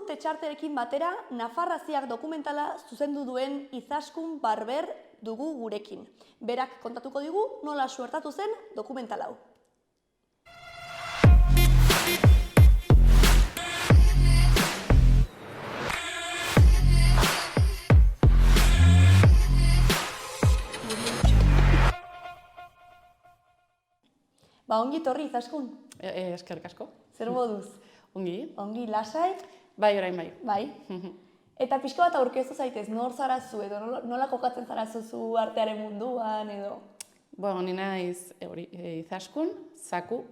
Tetxarterekin batera, Nafarraziak dokumentala zuzendu duen Izaskun Barber dugu gurekin. Berak kontatuko digu nola suertatu zen dokumental hau. Ongi torri, Izaskun. Eskerrik asko. Zer moduz? Ongi. Ongi, lasai? Bai, orain bai. Bai. Eta pixka bat aurkeztu zaitez, nor zarazu edo nola kokatzen zarazu zu artearen munduan edo? Ni naiz Izaskun, Zaku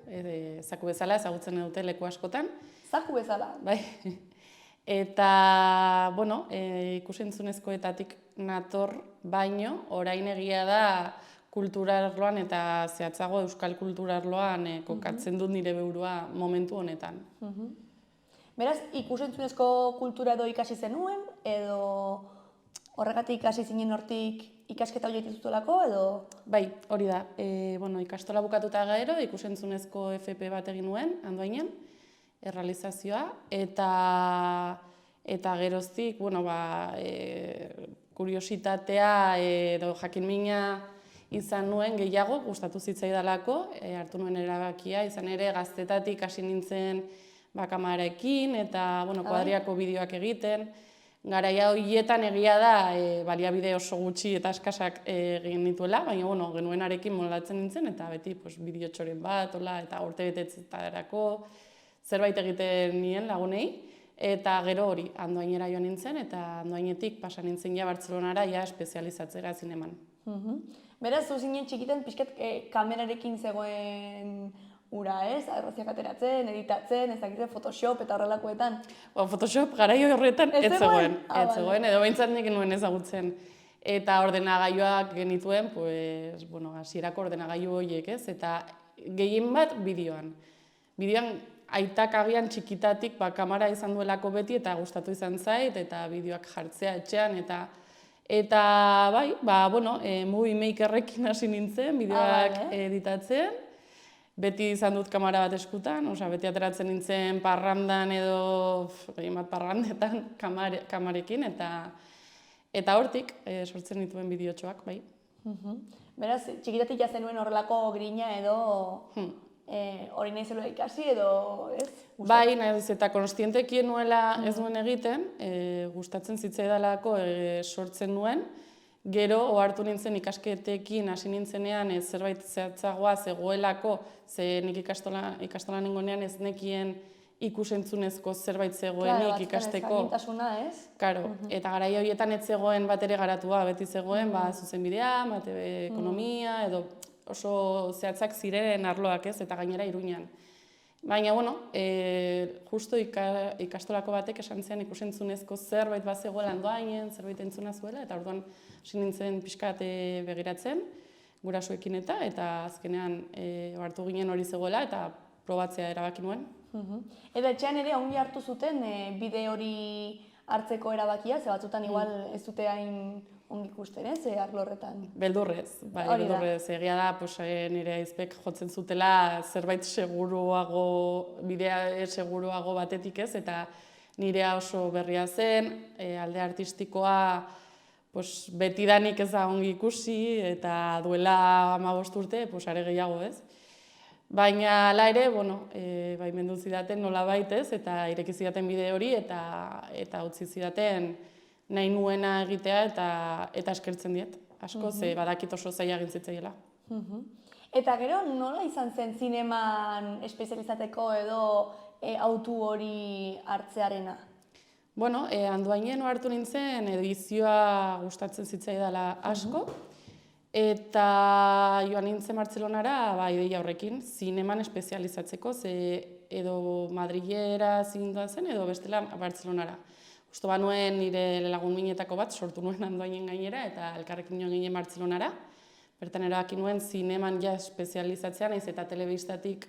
bezala ezagutzen dute leku askotan. Zaku bezala? Bai. Eta, ikusentzunezkoetatik nator baino, orain egia da kulturarloan eta zehatzago euskal kulturarloan kokatzen dut nire burua momentu honetan. Beraz, ikusentzunezko kultura edo ikasi zenuen, edo horregatik ikasi zinen hortik ikasketa horiek ditutelako, edo? Bai, hori da. Ikastola bukatuta gero, ikusentzunezko FP bat egin nuen, Andoainen, errealizazioa, eta geroztik, kuriositatea edo jakinmina izan nuen gehiago, gustatu zitzaidalako, hartu nuen erabakia, izan ere gaztetatik hasi nintzen kamerarekin eta kuadriako bideoak egiten. Garaia horietan egia da baliabide oso gutxi eta eskasak egin nituela, baina genuenarekin moldatzen nintzen eta beti bideotxoren bat, eta urtebetetzetarako zerbait egiten nien lagunei. Eta gero hori, Andoainera joan nintzen eta Andoainetik pasa nintzen ja Bartzelonara espezializatzera zineman. Beraz, zu zinen txikiten pixket kamerarekin zegoen ura, ez? Arroziak ateratzen, editatzen, ezakite Photoshop eta horrelakoetan. Photoshop garaio horretan ez zegoen. Ez zegoen, edo behintzat nik nuen ezagutzen. Eta ordenagailuak genituen, hasierako ordenagailu horiek, ez? Eta gehien bat bideoan. Bideoan aitak agian txikitatik kamera izan duelako beti eta gustatu izan zait, eta bideoak jartzea etxean, eta movie makerrekin hasi nintzen, bideoak editatzen. Beti izan dut kamera bat eskutan, beti ateratzen nintzen parrandan edo parrandetan kamarekin, eta hortik sortzen dituen bideotxoak, bai. Beraz, txikitatik jazen nuen horrelako grina edo hori nahi zelua ikasi edo, ez? Bai, nahiz eta konstientekien nuela ez duen egiten, gustatzen zitzaidalako sortzen nuen. Gero, ohartu nintzen ikasketekin hasi nintzenean zerbait zehatzagoa zegoelako, ze nik ikastolan nengonean ez nekien ikusentzunezko zerbait zegoenik ikasteko. Jakintasuna, ez? Karo, eta garaia horietan ez zegoen bat ere garatua, beti zegoen zuzenbidea, ekonomia, edo oso zehatzak ziren arloak, ez, eta gainera Iruñan. Baina, justo ikastolako batek esan zen ikusentzunezko zerbait bat zegoela Andoainen, zerbait entzuna zuela, eta orduan hasi nintzen pixkat begiratzen, gurasoekin eta azkenean hartu ginen hori zegoela, eta probatzea erabaki nuen. Eta etxean ere ongi hartu zuten bide hori hartzeko erabakia, ze batzutan igual ez dute hain ongi ikusten, ez, arlo horretan? Beldurrez, beldurrez. Egia da, nire aizpek jotzen zutela zerbait seguruago, bidea seguruago batetik ez, eta nirea oso berria zen, alde artistikoa betidanik ez da ongi ikusi, eta duela 15 urte, are gehiago ez. Baina ala ere, baimendu zidaten nolabait ez, eta ireki zidaten bide hori, eta utzi zidaten nahi nuena egitea eta eskertzen diet, asko, ze badakit oso zaila egin zitzaiela. Eta gero, nola izan zen zineman espezializateko edo autu hori hartzearena? Andoainen hartu nintzen edizioa gustatzen zitzaidala asko, eta joan nintzen Bartzelonara ideia horrekin, zineman espezializatzeko, ze edo Madrilera zindoan zen edo bestela Bartzelonara. Justo banuen nire lagun minetako bat sortu nuen Andoainen gainera eta elkarrekin joan ginen Bartzelonara. Bertan erabaki nuen zineman espezializatzea, nahiz eta telebistatik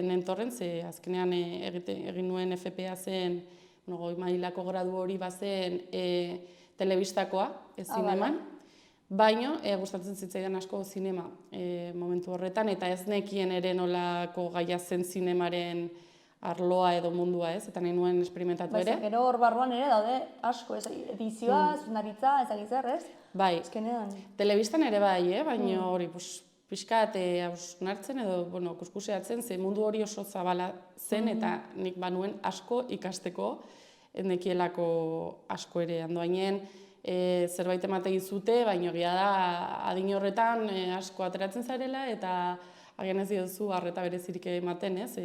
nentorren, ze azkenean egin nuen FPA zen, goi mailako gradu hori bazen telebistakoa, ez zineman. Baina gustatzen zitzaidan asko zinema momentu horretan, eta ez nekien ere nolako gaia zen zinemaren arloa edo mundua, ez? Eta nahi nuen esperimentatu ere. Gero hor barruan ere daude asko, edizioa, zuzendaritza, ezagizer, ez? Bai, Azkenean. telebistan ere bai, baina hori, pixkat hausnartzen edo, kuskuseatzen, ze mundu hori oso zabala zen, eta nik banuen asko ikasteko, nekielako asko ere handoainen, zerbait emate izute, baina egia da adin horretan asko ateratzen zarela, eta agian ez diozu arreta berezirik ematen, ez?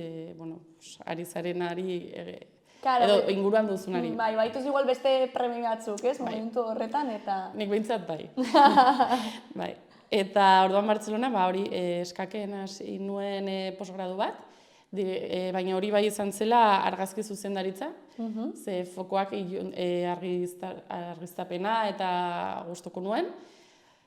Ari zarenari, edo inguruan duzunari. Bai, baituz igual beste premi batzuk, ez? Momentu horretan, eta... Nik behintzat bai. Bai. Eta orduan Bartzelona, hori eskaken hasi nuen posgradu bat, baina hori bai izan zela argazki zuzendaritza, ze fokoak argiztapena eta gustoko nuen.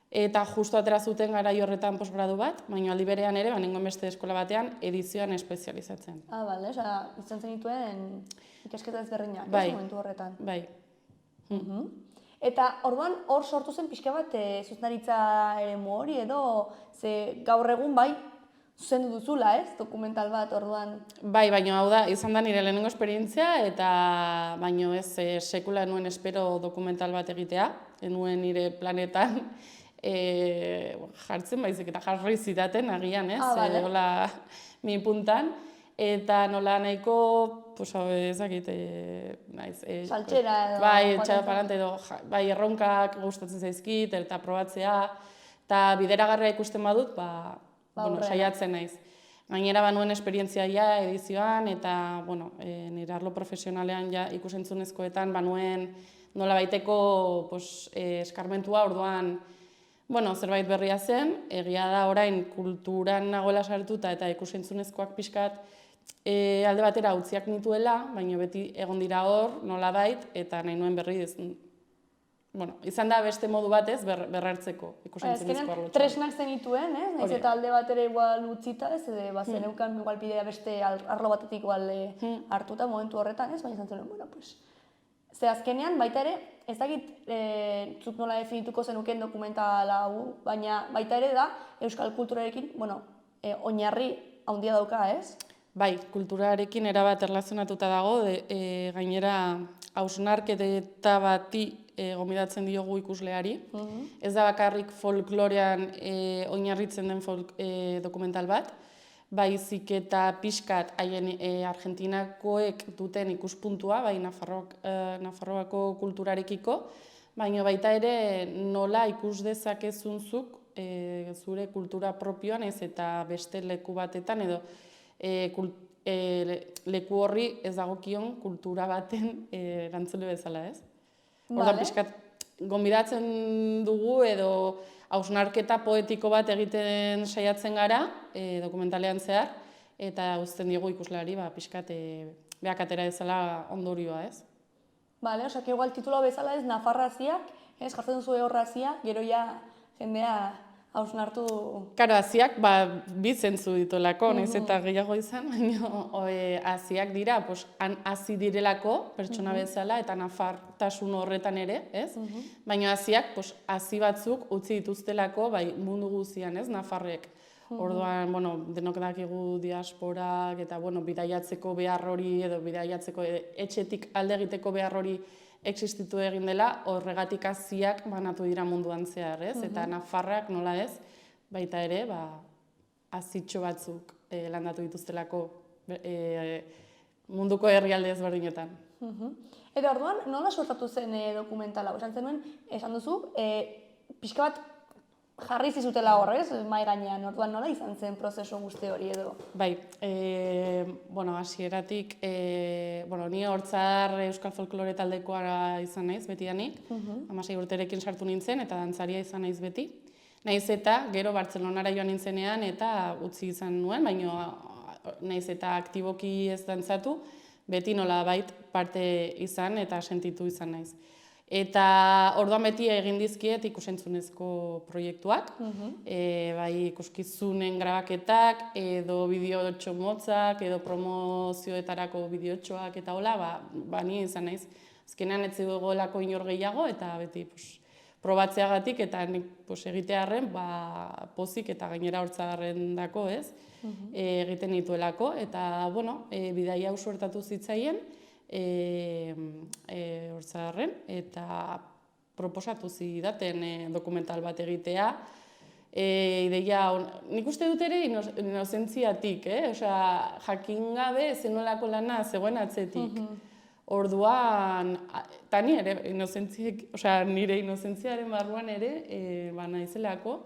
Eta justu atera zuten garai horretan posgradu bat, baina aldi berean ere, nengoen beste eskola batean, edizioan espezializatzen. Bale, izan zenituen ikasketa ezberdinak, ez momentu horretan. Bai. Eta orduan hor sortu zen pixka bat zuzendaritza eremu hori edo, ze gaur egun bai, zuzendu duzula, ez? Dokumental bat orduan. Bai, baina hau da, izan da nire lehenengo esperientzia, eta baino ez sekula nuen espero dokumental bat egitea, nuen nire planetan, jartzen baizik eta jarri zidaten agian, ez? Hola mi puntan, eta nola nahiko, ezakit, naiz... Saltxera edo... Bai, txaparante edo, bai, erronkak gustatzen zaizkit, eta probatzea, eta bideragarria ikusten badut, saiatzen naiz. Gainera banuen esperientzia edizioan, eta, nire arlo profesionalean ikusentzunezkoetan banuen nola baiteko eskarmentua orduan, zerbait berria zen, egia da orain kulturan nagoela sartuta eta ikusentzunezkoak pixkat alde batera utziak nituela, baina beti egon dira hor, nola bait, eta nahi nuen berri izan da beste modu batez berrartzeko ikusentzunezko arlotxoa. Tresnak zenituen, naiz eta alde batera igual utzita, ez, zeneukan igual bidea beste arlo batetik igual hartuta momentu horretan, ez, baina izan zen, ze azkenean baita ere, ez dakit zuk nola definituko zenukeen dokumentala hau, baina baita ere da euskal kulturarekin, oinarri handia dauka, ez? Bai, kulturarekin erabat erlazionatuta dago, gainera hausnarketa bati gomidatzen diogu ikusleari. Ez da bakarrik folklorean oinarritzen den dokumental bat, baizik eta pixkat haien Argentinakoek duten ikuspuntua, bai Nafarroako kulturarekiko, baina baita ere nola ikus dezakezunzuk zure kultura propioan ez eta beste leku batetan edo leku horri ez dagokion kultura baten erantzule bezala, ez? Ordan pixkat gonbidatzen dugu edo hausnarketa poetiko bat egiten saiatzen gara dokumentalean zehar, eta uzten diegu ikusleari pixkat beak atera ezala ondorioa, ez? Bale, osak igual titulo bezala ez Nafarraziak, ez jartzen duzu horrazia, gero ja jendea hausnartu... Karo, aziak bi zentzu dituelako, nahiz eta gehiago izan, baina aziak dira, han hazi direlako pertsona bezala eta nafartasun horretan ere, ez? Baina aziak, hazi batzuk utzi dituztelako mundu guztian, ez, Nafarrek. Orduan, denok dakigu diasporak eta bidaiatzeko behar hori edo bidaiatzeko etxetik alde egiteko behar hori existitu egin dela, horregatik aziak banatu dira munduan zehar, ez? Eta Nafarrak nola ez, baita ere, azitxo batzuk landatu dituztelako munduko herrialde ezberdinetan. Eta orduan, nola sortatu zen dokumentala? Esan zenuen, esan duzu, pixka bat jarri zizutela horrez, mai gainean, orduan nola izan zen prozesu guzti hori edo? Bai, hasieratik, ni hortzar euskal folklore taldekoa izan naiz betidanik, 16 urterekin sartu nintzen eta dantzaria izan naiz beti. Naiz eta gero Bartzelonara joan nintzenean eta utzi izan nuen, baina naiz eta aktiboki ez dantzatu, beti nola bait parte izan eta sentitu izan naiz. Eta orduan beti egin dizkiet ikusentzunezko proiektuak, bai ikuskizunen grabaketak, edo bideotxo motzak, edo promozioetarako bideotxoak eta hola, ni izan naiz. Azkenean ez zegoelako inor gehiago eta beti probatzeagatik eta nik egitearren pozik eta gainera hortzagarren dako, ez? Egiten dituelako, eta, bidaia hau suertatu zitzaien hortzagarren, eta proposatu zidaten dokumental bat egitea. Ideia, nik uste dut ere inozentziatik, jakin gabe zenolako lana zegoen atzetik. Orduan, eta nire inozentziaren barruan ere, naizelako,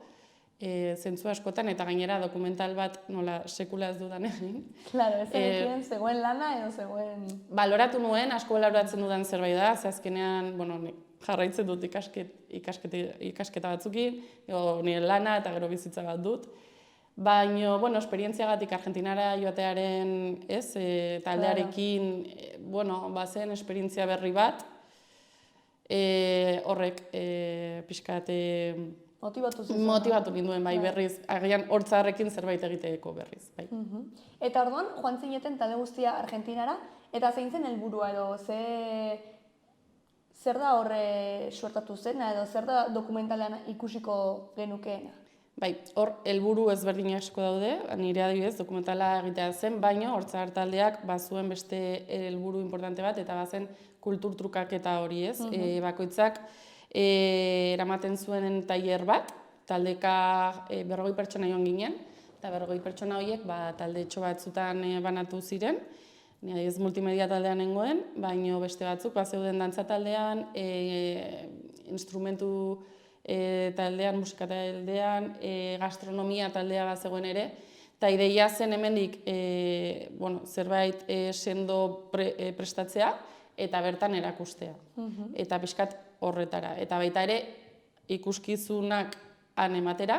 zentzu askotan, eta gainera dokumental bat nola sekula ez dudan egin. Claro, ez egiten zegoen lana edo zegoen... Baloratu nuen, asko baloratzen dudan zerbait da, ze azkenean, jarraitzen dut ikasketa batzukin, nire lana eta gero bizitza bat dut. Baina, esperientziagatik Argentinara joatearen, taldearekin, bazen esperientzia berri bat, horrek pixkat motivatu ninduen bai berriz, agian hortzarekin zerbait egiteko berriz. Eta orduan, joan zineten talde guztia Argentinara, eta zein zen helburua edo, zer da horre suertatu zena edo zer da dokumentalean ikusiko genukeena? Bai, hor helburu ezberdin asko daude, nire adibidez dokumentala egitea zen, baina hortzar taldeak bazuen beste helburu importante bat eta bazen kultur trukaketa hori, ez? Bakoitzak eramaten zuen tailer bat, taldeka 40 pertsona joan ginen, eta 40 pertsona horiek taldetxo batzutan banatu ziren. Ni ez multimedia taldean nengoen, baina beste batzuk zeuden dantza taldean, instrumentu taldean, musika taldean, gastronomia taldea bazegoen ere, eta ideia zen hemendik zerbait sendo prestatzea eta bertan erakustea. Eta pixkat horretara. Eta baita ere ikuskizunak han ematera,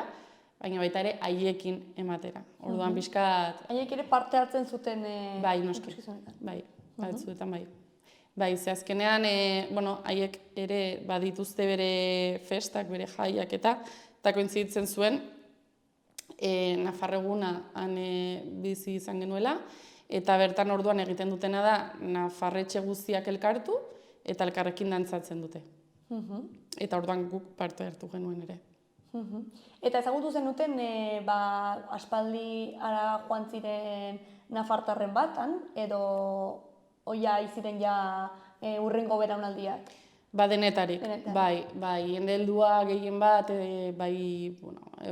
baina baita ere haiekin ematera. Orduan pixkat... Haiek ere parte hartzen zuten ikuskizunetan. Bai, batzuetan bai. Bai, ze azkenean, haiek ere badituzte bere festak, bere jaiak eta kointziditzen zuen Nafarreguna han bizi izan genuela, eta bertan orduan egiten dutena da nafarretxe guztiak elkartu eta elkarrekin dantzatzen dute. Eta orduan guk parte hartu genuen ere. Eta ezagutu zenuten aspaldi ara joan ziren nafartarren batan, edo oia iziren ja urrengo beraunaldiak? Denetarik, bai, jende heldua gehien bat,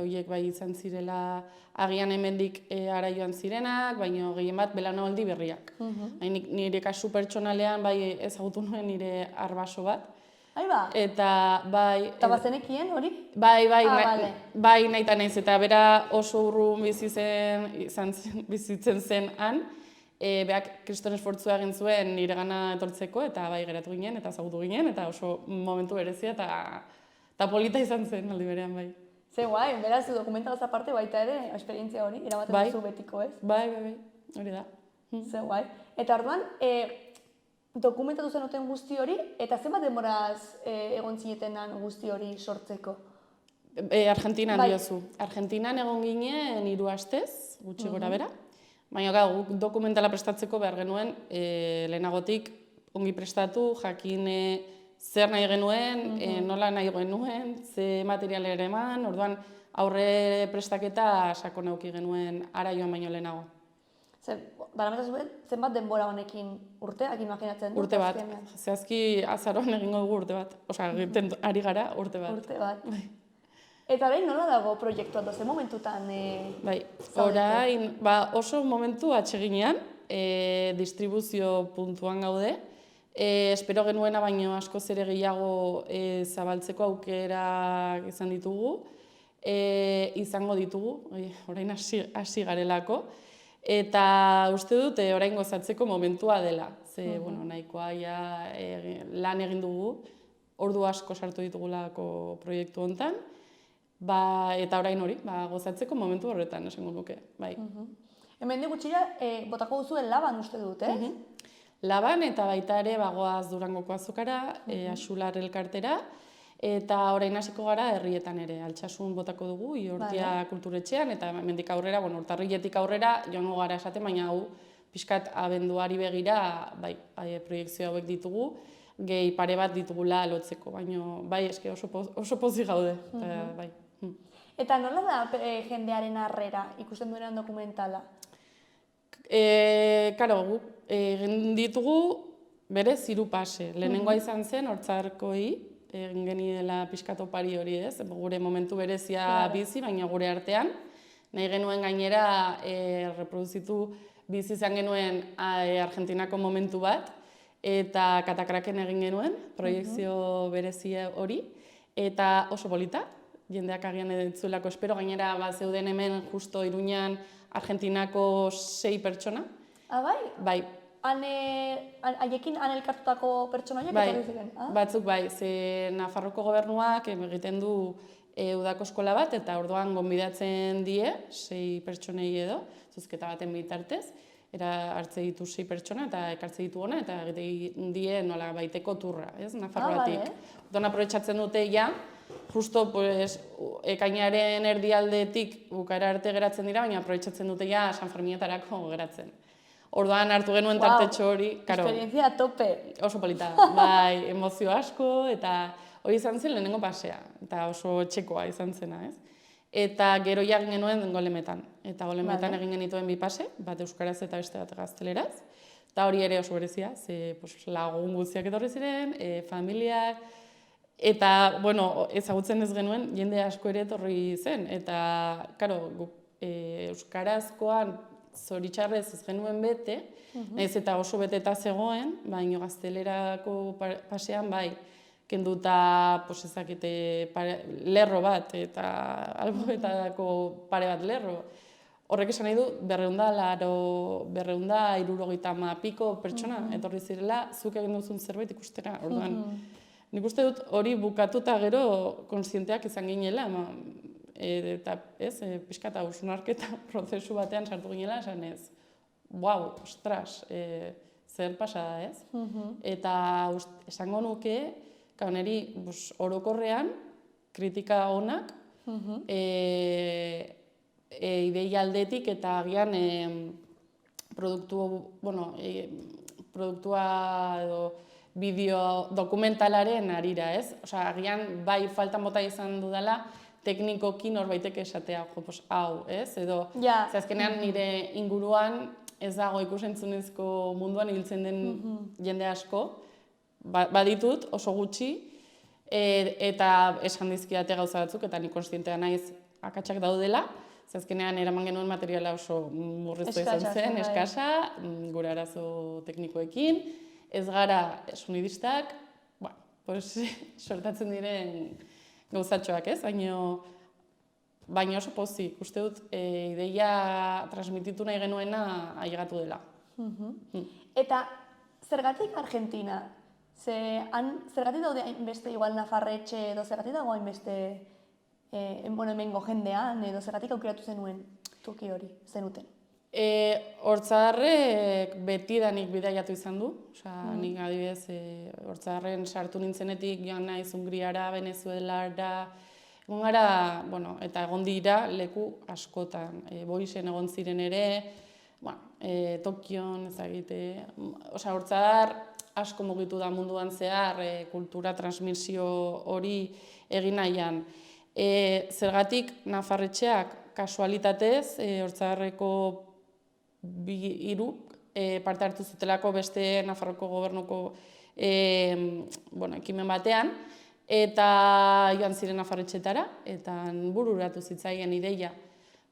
horiek bai izan zirela agian hemendik ara joan zirenak, baina gehien bat belaunaldi berriak. Nire kasu pertsonalean bai ezagutu nuen nire arbaso bat. Aiba? Eta bai... Eta bazenekien hori? Bai, nahita naiz, eta bera oso urrun bizitzen zen han, beak kriston esfortzua egin zuen nire gana etortzeko, eta bai geratu ginen, eta ezagutu ginen, eta oso momentu berezia, eta polita izan zen aldi berean, bai. Ze guai, beraz, dokumentalaz aparte baita ere, esperientzia hori, eramaten duzu betiko, ez? Bai, hori da. Ze guai. Eta orduan, dokumentatu zenuten guzti hori, eta zenbat denboraz egon zinetenan guzti hori sortzeko? Argentinan diozu. Argentinan egon ginen 3 astez, gutxi gora bera. Baina guk dokumentala prestatzeko behar genuen lehenagotik ongi prestatu, jakin zer nahi genuen, nola nahi genuen, ze material ere eman, orduan aurre prestaketa sakon eduki genuen ara joan baino lehenago. Zenbat denbora honekin urteak imaginatzen dut? Urte bat, zehazki azaroan egingo dugu urte bat. Osa, egiten ari gara urte bat. Urte bat. Eta behin nola dago proiektua doze momentutan? Bai, orain oso momentu atseginean, distribuzio puntuan gaude. Espero genuena baino askoz ere gehiago zabaltzeko aukera izan ditugu. Izango ditugu, orain hasi garelako. Eta uste dut orain gozatzeko momentua dela. Ze, nahikoa lan egin dugu, ordu asko sartu ditugulako proiektu honetan. Eta orain hori, gozatzeko momentu horretan, esango nuke. Hemen gutxira, botako duzuen Laban uste dut, ez? Laban eta baita ere bagoaz Durangoko azokara, Axular elkartera, eta orain hasiko gara herrietan ere. Altsasun botako dugu, Iortia kulturetxean, eta hemendik aurrera, Urtarriletik aurrera, joango gara esaten, baina hau pixkat abenduari begira proiektzio hauek ditugu. gehi pare bat ditugula lotzeko, baina bai, eske oso pozik gaude, bai. Eta nola da jendearen harrera ikusten duenean dokumentala? Karo, guk egin ditugu berez 3 pase. Lehenengoa izan zen, hortzarkoi, egin geniela pixkat opari hori ez, gure momentu berezia bizi, baina gure artean. Nahi genuen gainera reproduzitu bizi izan genuen Argentinako momentu bat, eta Katakraken egin genuen, proiekzio berezia hori, eta oso polita, jendeak agian edetzuelako espero, gainera zeuden hemen justo Iruñan Argentinako 6 pertsona. Bai? Bai. Haiekin han elkartutako pertsonaiak etorri ziren? Batzuk bai, ze Nafarroko gobernuak egiten du udako eskola bat, eta orduan gonbidatzen die, 6 pertsonei edo, zozketa baten bitartez, hartze ditu 6 pertsona eta ekartze ditu ona, eta egiten die nola baiteko turra, ez, Nafarroatik. Orduan aprobetxatzen dute ja, justo ekainaren erdialdetik bukaera arte geratzen dira, baina aprobetxatzen dute ja San Ferminetarako geratzen. Orduan hartu genuen tartetxo hori, karo. Experiencia tope. Oso polita, bai, emozio asko, eta hori izan zen lehenengo pasea, eta oso txekoa izan zena, ez? Eta gero ja genuen golemetan. Eta golemetan egin genituen 2 pase, bat euskaraz eta beste bat gazteleraz. Eta hori ere oso berezia, ze lagun guztiak etorri ziren, familiak, eta, bueno, ezagutzen ez genuen, jende asko ere etorri zen. Eta, karo, euskarazkoan zoritxarrez ez genuen bete, nahiz eta oso beteta zegoen, baina gaztelerako pasean bai, kenduta lerro bat eta alboetako pare bat lerro. Horrek esan nahi du, 270 piko pertsona etorri zirela, zuk egin duzun zerbait ikustera. Orduan, nik uste dut hori bukatuta gero konsienteak izan ginela, eta pixka eta hausnarketa prozesu batean sartu ginela, esan ez, wow, ostras, zer pasada ez? Eta esango nuke, niri orokorrean, kritika onak, ideia aldetik eta agian produktua edo bideo dokumentalaren arira, ez? Osea, agian bai faltan bota izan dudala, teknikoki norbaitek esatea, hau, ez? Edo, azkenean nire inguruan ez dago ikusentzunezko munduan ibiltzen den jende asko, baditut oso gutxi, eta esan dizkidate gauza batzuk, eta nik konstientea naiz akatsak daudela, azkenean eraman genuen materiala oso murriztu izan zen, eskasa, gure arazo teknikoekin, ez gara sonidistak, sortatzen diren gauzatxoak ez, baina oso pozik, uste dut ideia transmititu nahi genuena ailegatu dela. Eta zergatik Argentina? Zergatik daude hainbeste igual nafarretxe edo zergatik dago hainbeste hemengo jendean edo zergatik aukeratu zenuen toki hori zenuten? Hortzarrek betidanik bidaiatu izan du, nik adibidez Hortzarren sartu nintzenetik joan naiz Hungriara, Venezuelara, egon gara, eta egon dira leku askotan, Boisen egon ziren ere, Tokion ezagite, Hortzar asko mugitu da munduan zehar, kultura transmisio hori egin nahian. Zergatik Nafarretxeak kasualitatez, Hortzarreko 3 parte hartu zutelako beste Nafarroko gobernuko ekimen batean, eta joan ziren Nafarretxetara, eta bururatu zitzaien ideia.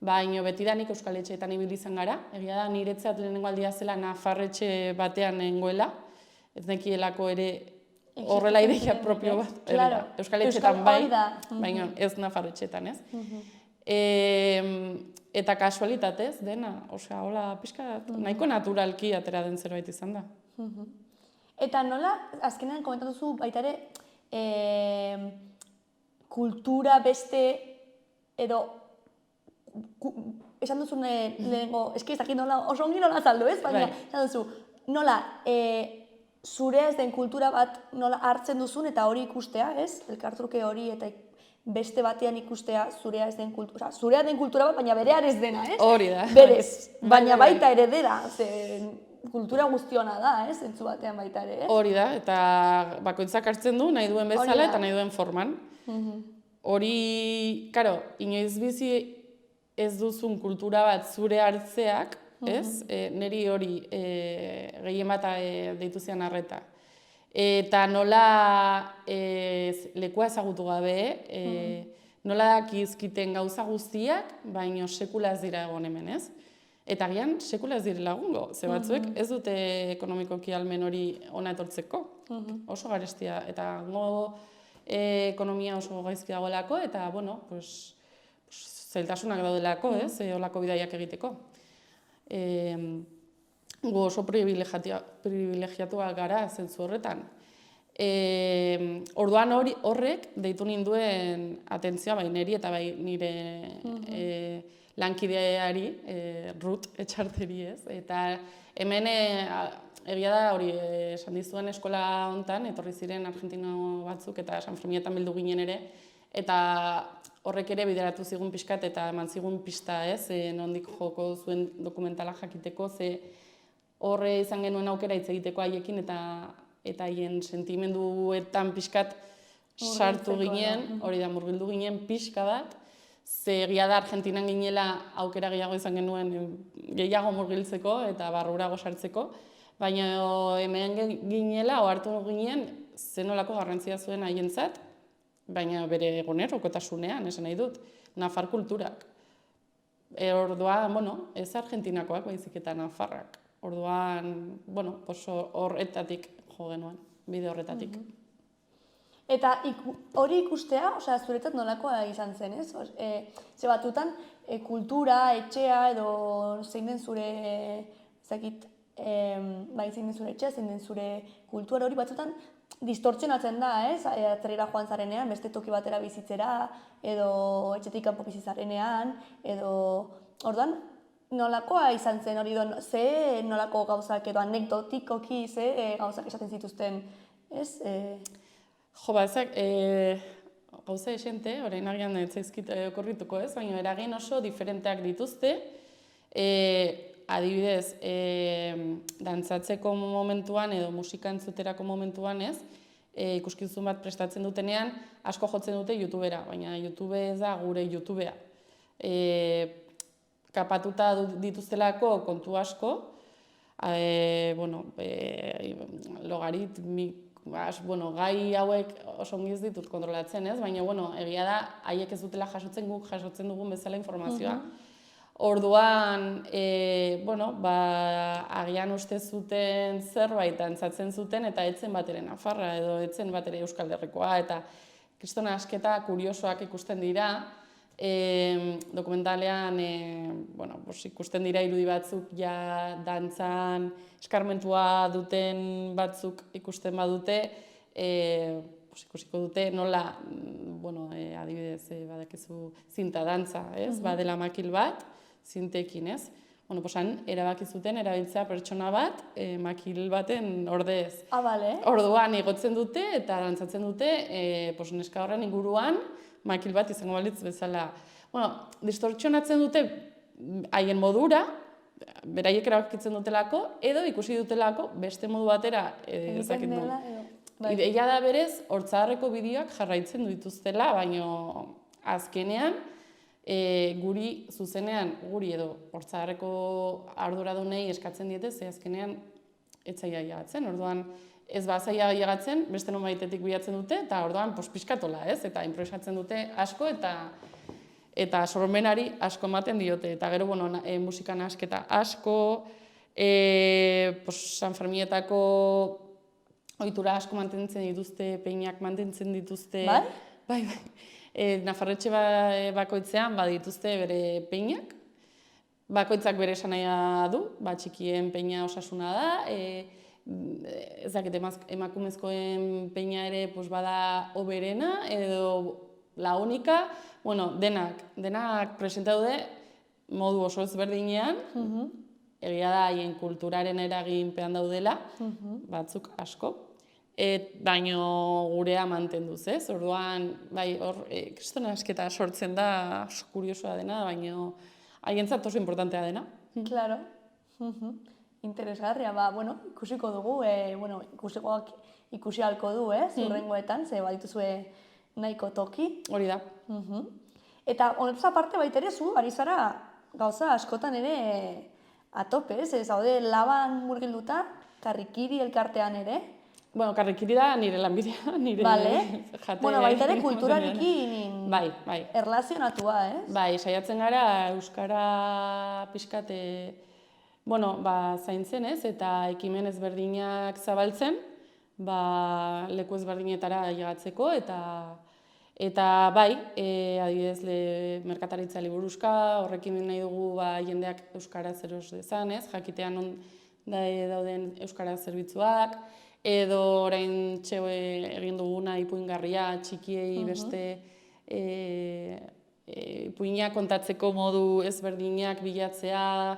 Baina betidanik Euskal Etxeetan ibili izan gara, egia da niretzat lehenengo aldia zela Nafarretxe batean nengoela, ez nekielako ere horrela ideia propio bat, Euskal Etxeetan bai, baina ez Nafarretxetan, ez? Eta kasualitatez dena, hola pixka nahiko naturalki atera den zerbait izan da. Eta nola, azkenean komentatu zu baita ere, kultura beste edo esan duzun lehenengo, eski ez dakit nola, oso ongi nola azaldu ez, baina esan duzu, nola zure ez den kultura bat nola hartzen duzun eta hori ikustea, ez? Elkartruke hori eta beste batean ikustea zurea ez den kultura, zurea den kultura bat, baina berea ez dena, ez? Hori da. Berez, baina baita ere dela, kultura guztiona da, zentzu batean baita ere, Hori da, eta bakoitzak hartzen du nahi duen bezala eta nahi duen forman. Hori, karo, inoiz bizi ez duzun kultura bat zure hartzeak, ez? Neri hori gehien bat deitu zian arreta. Eta nola lekua ezagutu gabe, nola dakizkiten gauza guztiak, baino sekula ez dira egon hemen, ez? Eta gian, sekula ez direla egongo, ze batzuek ez dute ekonomikoki almen hori ona etortzeko. Oso garestia, eta ekonomia oso gaizki dagoelako, eta, bueno, zailtasunak daudelako, ez, olako bidaiak egiteko. Gu oso privilegiatuak gara zentzu horretan. Orduan horrek deitu ninduen atentzioa bai niri eta bai nire lankideari, Ruth Etxarteri, ez? Eta hemen egia da hori esan dizuen eskola hontan etorri ziren argentino batzuk eta San Ferminetan bildu ginen ere, eta horrek ere bideratu zigun pixkat eta eman zigun pista, ez? Nondik joko zuen dokumentala jakiteko, ze horre izan genuen aukera hitz egiteko haiekin eta haien sentimenduetan pixkat sartu ginen, hori da murgildu ginen pixka bat, ze egia da Argentinan ginela aukera gehiago izan genuen gehiago murgiltzeko eta barrurago sartzeko, baina hemen ginela ohartu ginen zenolako garrantzia zuen haientzat, baina bere egunerokotasunean, esan nahi dut, nafar kulturak. Orduan, ez Argentinakoak baizik eta nafarrak. Orduan, horretatik jo genuen, bide horretatik. Eta hori ikustea, zuretzat nolakoa izan zen, ez? Ze batutan, kultura, etxea edo zein den zure, zein den zure etxea, zein den zure kultura hori batzutan distortzionatzen da, ez? Atzerrira joan zarenean, beste toki batera bizitzera, edo etxetik kanpo bizi zarenean, edo orduan, nolakoa izan zen hori doan, ze nolako gauzak edo anekdotikoki, ze gauzak esaten zituzten, ez? Jo, gauza esente, orain agian ez zaizkit okorrituko ez, baina eragin oso diferenteak dituzte. Adibidez, dantzatzeko momentuan edo musika entzuterako momentuan ez, ikuskizun bat prestatzen dutenean, asko jotzen dute YouTubera, baina YouTube ez da gure YouTubea. Kapatuta dituztelako kontu asko, logaritmik, gai hauek oso ongi ez ditut kontrolatzen, ez? Baina, egia da, haiek ez dutela jasotzen guk jasotzen dugun bezala informazioa. Orduan, agian uste zuten zerbait dantzatzen zuten eta etzen batere nafarra edo etzen batere Euskal Herrikoa eta kristona asketa kuriosoak ikusten dira. Dokumentalean ikusten dira irudi batzuk ja dantzan eskarmentua duten batzuk ikusten badute, ikusiko dute nola, adibidez, badakizu zinta dantza, ez? Badela makil bat, zintekin, ez? Han erabaki zuten erabiltzea pertsona bat makil baten ordez. Bale. Orduan igotzen dute eta dantzatzen dute neska horren inguruan makil bat izango balitz bezala. Distortzionatzen dute haien modura, beraiek erabakitzen dutelako, edo ikusi dutelako beste modu batera ezakit du. Ideia da berez, Hortzadarreko bideoak jarraitzen dituztela, baina azkenean guri zuzenean, guri edo Hortzadarreko arduradunei eskatzen diete, ze azkenean ez zaila ailegatzen. Orduan, ez zaila ailegatzen, beste nonbaitetik bilatzen dute, eta orduan pixkatola, ez? Eta improvisatzen dute asko eta sormenari asko ematen diote. Eta gero, musikan asketa asko, San Ferminetako ohitura asko mantentzen dituzte, peinak mantentzen dituzte. Bai? Nafarretxe bakoitzean badituzte bere peinak. Bakoitzak bere esanaia du, txikien peina osasuna da, ez dakit emakumezkoen peina ere bada oberena edo la única, denak presenta daude modu oso ezberdinean, egia da haien kulturaren eraginpean daudela, batzuk asko, baino gurea mantenduz, ez? Orduan, hor, kristona asketa sortzen da, kuriosoa dena, baino haientzat oso importantea dena. Claro. interesgarria, ikusiko dugu, ikusikoak ikusi halko du, hurrengoetan, ze badituzue nahiko toki. Hori da. Eta honetaz aparte baita ere zu, ari zara gauza askotan ere atope, ez zaude laban murgilduta, karrikiri elkartean ere. Bueno, karrikiri da nire lanbidea, nire jate. Baita ere kulturarekin erlazionatua, ez? Bai, saiatzen gara euskara pixkate, zaintzen, ez? Eta ekimen ezberdinak zabaltzen, leku ezberdinetara llegatzeko, eta bai, adibidez, merkataritza liburuska, horrekin nahi dugu jendeak euskaraz eros dezan, ez? Jakitean non dauden euskara zerbitzuak, edo orain egin duguna ipuingarria, txikiei beste ipuinak kontatzeko modu ezberdinak bilatzea,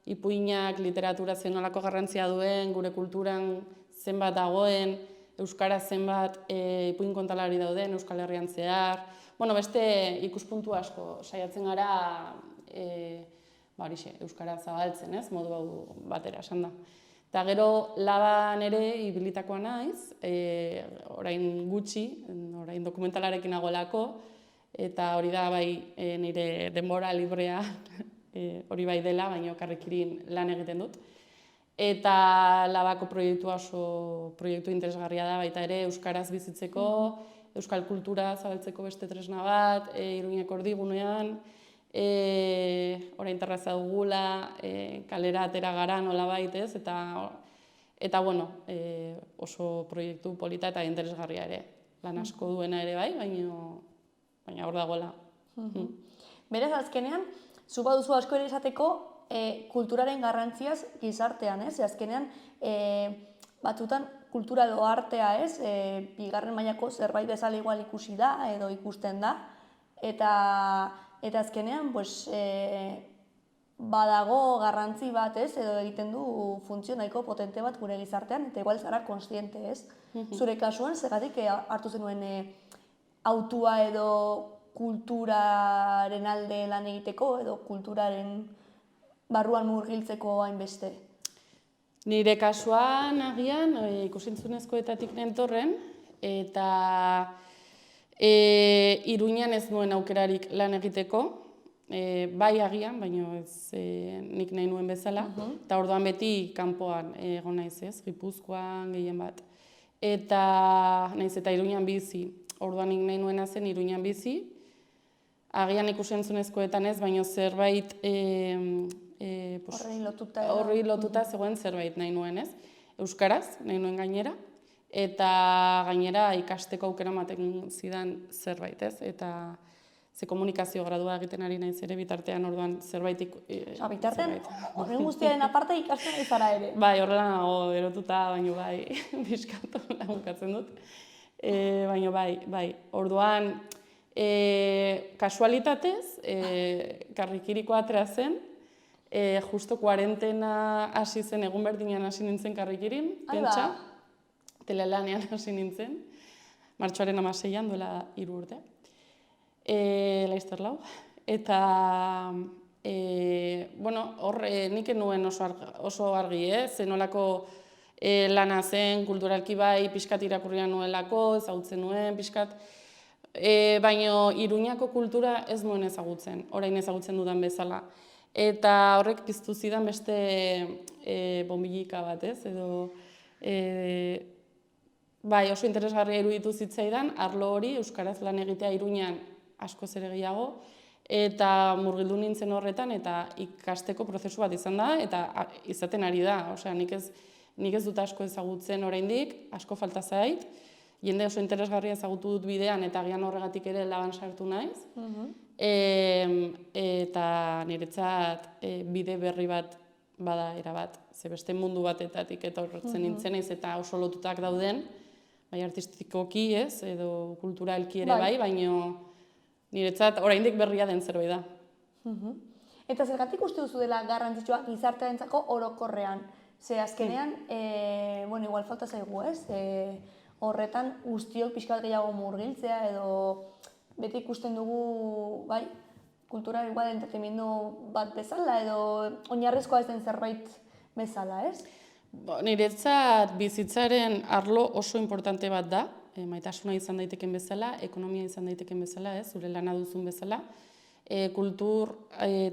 ipuinak literatura zenolako garrantzia duen, gure kulturan zenbat dagoen, euskara zenbat ipuin kontalari dauden, Euskal Herrian zehar. Beste ikuspuntu asko saiatzen gara euskara zabaltzen, ez? Modu hau batera esan da. Eta gero laban ere ibilitakoa naiz, orain gutxi, orain dokumentalarekin nagoelako, eta hori da nire denbora librea hori bai dela, baina karrikirin lan egiten dut. Eta labako proiektua oso proiektu interesgarria da, baita ere euskaraz bizitzeko, euskal kultura zabaltzeko beste tresna bat, Iruñeko erdigunean, orain terraza dugula, kalera atera gara nolabait, ez? Eta oso proiektu polita eta interesgarria ere. Lan asko duena ere bai, baina hor dagoela. Beraz, azkenean, zu baduzu asko ere esateko kulturaren garrantziaz gizartean, ez? Azkenean, batzutan kultura edo artea, ez? Bigarren mailako zerbait bezala igual ikusi da edo ikusten da. Eta azkenean, badago garrantzi bat, ez? Edo egiten du funtzio nahiko potente bat gure gizartean, eta igual zara konstiente, ez? Zure kasuan, zergatik hartu zenuen hautua edo kulturaren alde lan egiteko, edo kulturaren barruan murgiltzeko hainbeste? Nire kasuan agian ikusentzunezkoetatik nentorren, eta Iruñan ez nuen aukerarik lan egiteko, bai agian, baina ez nik nahi nuen bezala, eta orduan beti kanpoan egon naiz ez, Gipuzkoan gehien bat. Eta naiz eta Iruñan bizi, orduan nik nahi nuena zen Iruñan bizi, agian ikusentzunezkoetan ez, baina zerbait horri lotuta zegoen zerbait nahi nuen, ez? Euskaraz, nahi nuen gainera, eta gainera ikasteko aukera ematen zidan zerbait, ez? Eta ze komunikazio gradua egiten ari naiz ere bitartean orduan zerbait bitartean, horren guztiaren aparte ikasten ari zara ere. Bai, horrela nago erotuta, baina bai, biskatu lagunkatzen dut. Baina bai, orduan kasualitatez, karrikirikoa atera zen, justo kuarentena hasi zen, egun berdinean hasi nintzen karrikirin, pentsa, telelanean hasi nintzen, martxoaren 16an duela 3 urte, laizter lau, eta hor nik nuen oso argi, zenolako lana zen, kulturalki bai, pixkat irakurrian nuelako, ezagutzen nuen, pixkat, baina Iruñako kultura ez nuen ezagutzen, orain ezagutzen dudan bezala. Eta horrek piztu zidan beste bonbilika bat, ez? Edo, bai, oso interesgarria iruditu zitzaidan, arlo hori, euskaraz lan egitea Iruñan askoz ere gehiago, eta murgildu nintzen horretan, eta ikasteko prozesu bat izan da, eta izaten ari da. Osea, nik ez dut asko ezagutzen oraindik, asko falta zait, jende oso interesgarria ezagutu dut bidean, eta agian horregatik ere laban sartu naiz. Eta niretzat bide berri bat bada erabat, ze beste mundu batetatik etortzen nintzen naiz eta oso lotutak dauden, bai artistikoki ez, edo kulturalki ere bai, baina niretzat oraindik berria den zerbait da. Eta zergatik uste duzu dela garrantzitsua gizartearentzako orokorrean? Ze azkenean, igual falta zaigu ez, horretan guztiok pixka bat gehiago murgiltzea edo beti ikusten dugu, kultura igual entretenimendu bat bezala edo oinarrizkoa ez den zerbait bezala, ez? Niretzat bizitzaren arlo oso importante bat da, maitasuna izan daiteken bezala, ekonomia izan daiteken bezala, zure lana duzun bezala. Kultur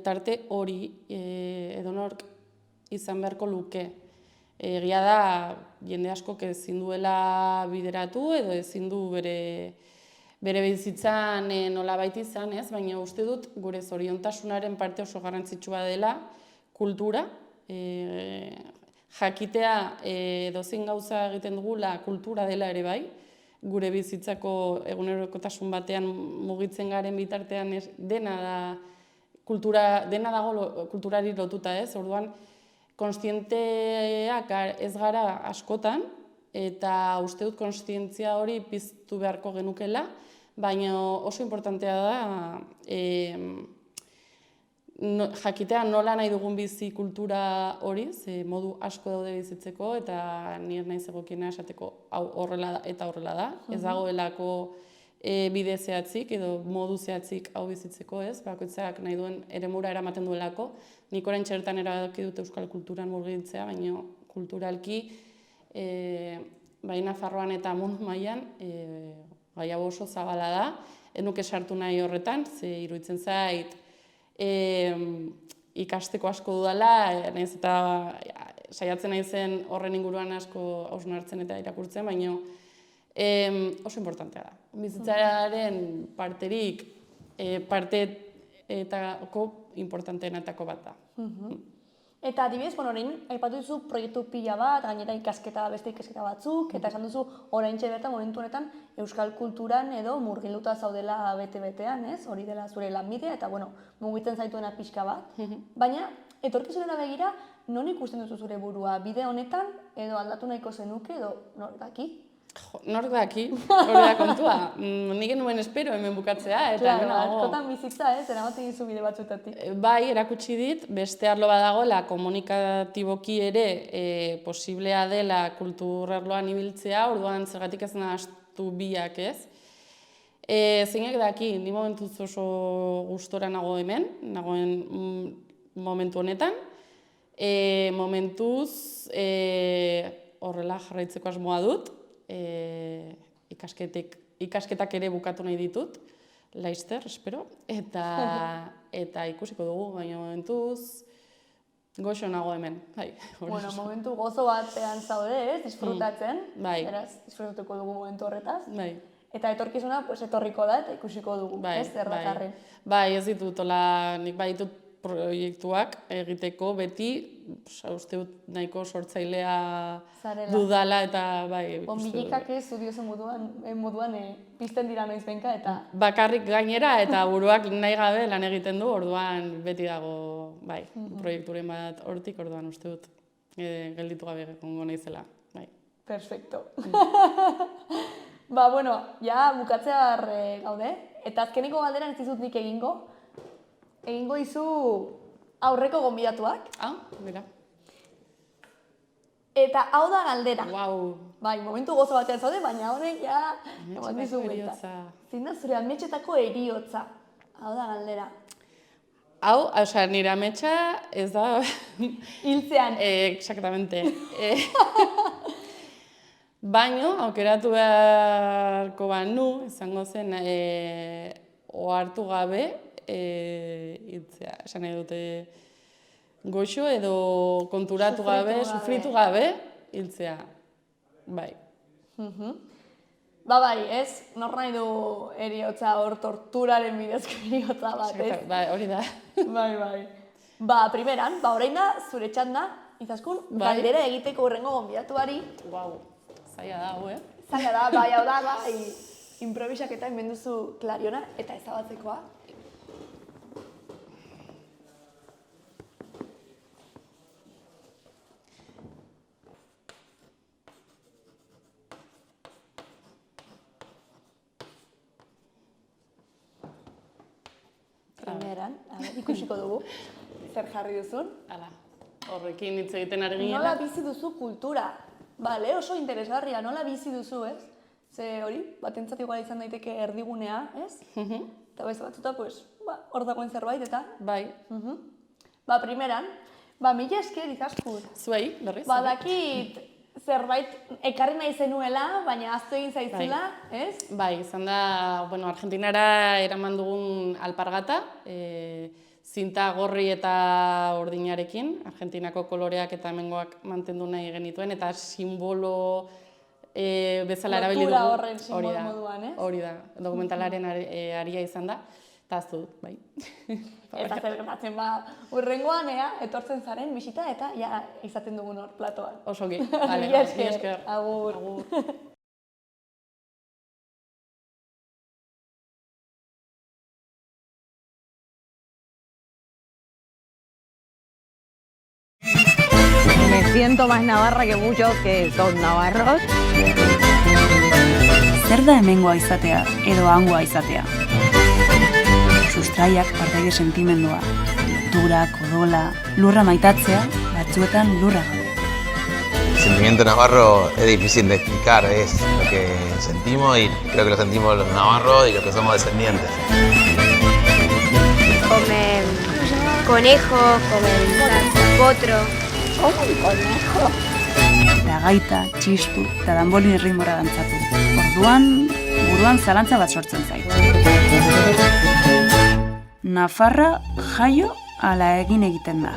tarte hori edonork izan beharko luke. Egia da, jende askok ezin duela bideratu edo ezin du bere bizitzan nolabait izan, baina uste dut gure zoriontasunaren parte oso garrantzitsua dela kultura, jakitea edozein gauza egiten dugula kultura dela ere bai, gure bizitzako egunerokotasun batean mugitzen garen bitartean dena dago kulturari lotuta, orduan kontzienteak ez gara askotan, eta uste dut kontzientzia hori piztu beharko genukela, baina oso importantea da jakitea nola nahi dugun bizi kultura hori, ze modu asko daude bizitzeko, eta nire nahi zegokiena esateko hau horrela da eta horrela da. Ez dagoelako bide zehatzik edo modu zehatzik hau bizitzeko, bakoitzak nahi duen eremura eramaten duelako. Nik orain txertan erabaki dut euskal kulturan murgiltzea, baina kulturalki bai Nafarroan eta mundu mailan gai hau oso zabala da. Ez nuke sartu nahi horretan, ze iruditzen zait ikasteko asko dudala, nahiz eta saiatzen naizen horren inguruan asko hausnartzen eta irakurtzen, baina oso importantea da. Bizitzaren parterik parteetako importanteenetako bat da. Eta adibidez, orain aipatu duzu proiektu pila bat, gainera beste ikasketa batzuk, eta esan duzu oraintxe bertan momentu honetan euskal kulturan edo murgilduta zaudela bete-betean, hori dela zure lanbidea, eta mugitzen zaituena pixka bat. Baina, etorkizunera begira, non ikusten duzu zure burua? Bide honetan, edo aldatu nahiko zenuke, edo nor daki? Nor daki, hori da kontua. Nik nuen espero hemen bukatzea. Claro, askotan bizitza, eramaten dizu bide batzutatik. Bai, erakutsi dit, beste arlo badagoela komunikatiboki ere posiblea dela kultur arloan ibiltzea, orduan zergatik ez nahaztu biak ez. Zeinak daki, ni momentuz oso gustora nago hemen, nagoen momentu honetan. Momentuz horrela jarraitzeko asmoa dut. Ikasketak ere bukatu nahi ditut, laizter, espero, eta ikusiko dugu, baina momentuz goxo nago hemen. Momentu gozo batean zaude, disfrutatzen, beraz, disfrutatuko dugu momentu horretaz. Eta etorkizuna etorriko da eta ikusiko dugu, erratarren. Bai, ez ditut, nik bai ditut proiektuak egiteko beti, uste dut nahiko sortzailea dudala eta bai... Bonbilikak ez zudiozen moduan pizten dira noiz benka eta... Bakarrik gainera eta buruak nahi gabe lan egiten du, orduan beti dago proiekturen bat hortik, orduan uste dut gelditu gabe gongo naizela. Perfecto. Ja bukatzear gaude, eta azkeneko galderan ez dizut nik egingo dizu aurreko gonbidatuak. Mira. Eta hau da galdera. Wow. Bai, momentu gozo batean zaude, baina honek ja eman dizu buelta. Zein da zure ametxetako heriotza. Hau da galdera. Hau, nire ametxa ez da... Hiltzean. Exactamente. Baina, aukeratu beharko banu, izango zen, ohartu gabe, hiltzea, esan nahi dute goxo edo konturatu gabe, sufritu gabe, hiltzea. Bai. Bai, ez? Nor nahi du heriotza hor torturaren bidezko heriotza bat, ez? Bai, hori da. Bai. Primeran, orain da, zure txanda, izaskun, galdera egiteko horrengo gonbidatuari. Wow, zaila da, hau, Zaila da, bai, hau da, bai. Improvisaketa inbenduzu klariona eta ezabatzekoa. Primeran, ikusiko dugu, zer jarri duzun. Horrekin hitz egiten ari ginen. Nola bizi duzu kultura? Bale, oso interesgarria, nola bizi duzu, ez? Ze hori, batentzat igual izan daiteke erdigunea, ez? Eta beste batzuta, hor dagoen zerbait, eta? Bai. Primeran, Ba, mila esker ikaskut. Zuei, berriz? Badakit zerbait ekarri nahi zenuela, baina ahaztu egin zaizula, ez? Bai, izan da, bueno, Argentinara eraman dugun alpargata, zinta gorri eta urdinarekin, Argentinako koloreak eta hemengoak mantendu nahi genituen, eta simbolo bezala erabili dugu. Lotura horren simbolo moduan, ez? Hori da, dokumentalaren aria izan da, eta aztu dut, bai. Eta zer gertatzen, urrengoan etortzen zaren bisita eta ja izaten dugun hor platoan. Osoki, bale, Mila mila esker. Agur. Me siento más navarra que muchos que son navarros. Zer da hemengoa izatea edo hangoa izatea? Sustraiak partaide sentimendua, lotura, odola, lurra maitatzea, batzuetan lurra gabe. El sentimiento navarro es difícil de explicar, es lo que sentimos y creo que lo sentimos los navarros y los que somos descendientes. Comen conejo, comen potro. Eta gaita, txistu eta danbolin erritmora dantzatu. Orduan, buruan zalantza bat sortzen zait. Nafarra jaio ala egin egiten da.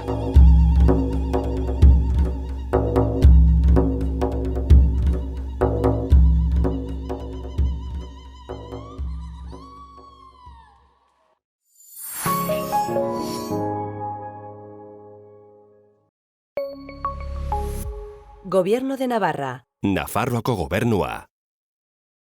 Gobierno de Navarra. Nafarroako gobernua.